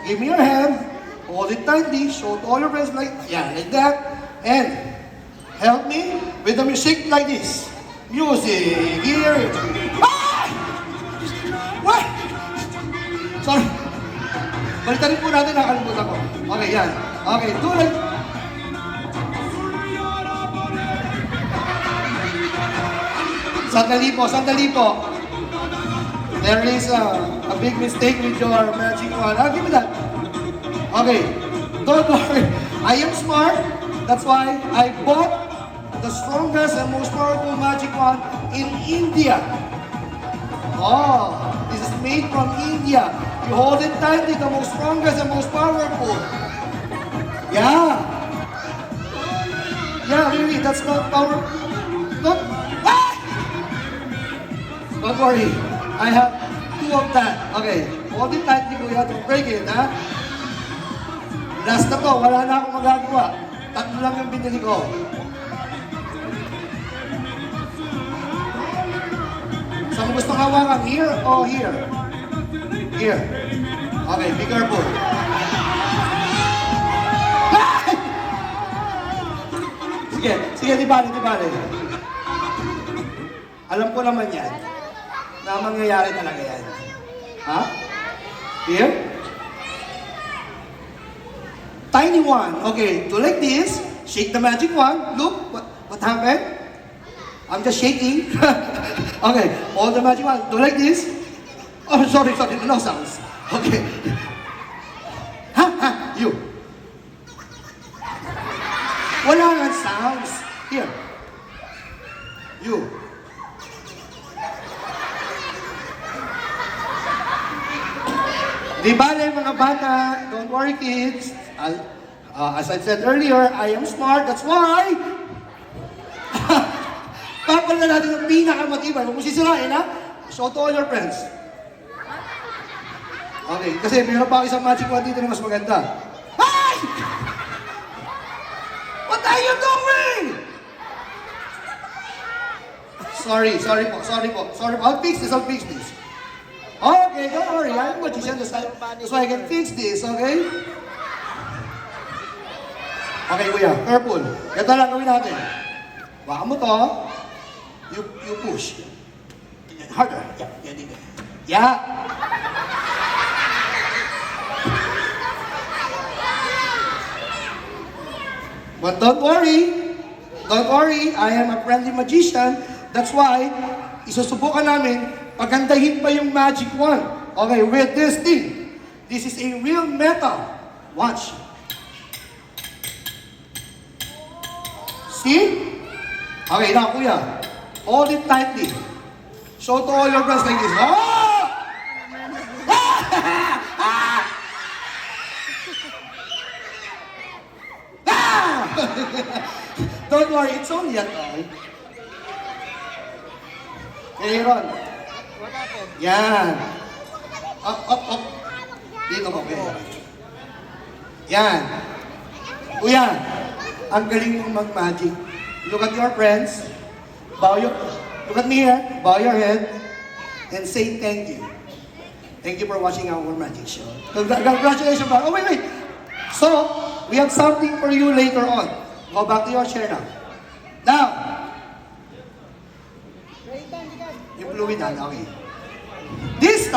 Give me your hand, hold it tightly, show to all your friends like, yeah, like that, and help me with the music like this. Music, here. Ah! What? Sorry. Balikan po natin, nakalimutan ko. Okay, yan. Okay, do like... Sandali po. There is a big mistake with your magic wand. Give me that. Okay, don't worry. I am smart. That's why I bought the strongest and most powerful magic wand in India. Oh, this is made from India. You hold it tightly, the most strongest and most powerful. Yeah. Yeah, really, that's not power. Don't, ah! Don't worry. I have 2 of that. Okay, hold it tightly, kuya. Don't break it, ha? Last na to, wala na akong magagawa. 3 lang yung binili ko. Saan mo gusto hawakan? Here or here? Here. Okay, be careful. Sige, di bale. Alam ko naman yan, na mangyayari talaga yan. Ha? Here? Tiny one. Okay, do like this. Shake the magic wand. Look, what happened? I'm just shaking. Okay, hold the magic wand. Do like this. Oh, sorry, no sounds. Okay. Ha, you. Wala nga sounds. Here. You. Di bale mga bata, don't worry kids. As I said earlier, I am smart, that's why papal na natin yung pinakamatibay. Huwag mo sisirain, ha? Show to all your friends. Okay, kasi mayroon pa isang magic wand dito na mas maganda. Hi! What are you doing? Sorry po. I'll fix this. Okay, don't worry. I'm a magician. That's why I can fix this, okay? Okay, kuya. Careful. Ganito lang gawin natin. Baka mo to. You push. Harder. Yeah. But don't worry. I am a friendly magician. That's why, isusubukan namin, pagandahin pa yung magic wand. Okay, with this thing. This is a real metal. Watch. See? Okay, now kuya. Hold it tightly. Show to all your friends like this. Oh! Don't worry, it's only a toy. Okay, Ron. Yan. Up. Dito ko, okay. Yan. Kuya, ang galing mong mag-magic. Look at your friends. Look at me here. Bow your head. And say thank you. Thank you for watching our magic show. Congratulations, bro. Oh, wait. So, we have something for you later on. Go back to your chair now. Now, yung fluid, okay.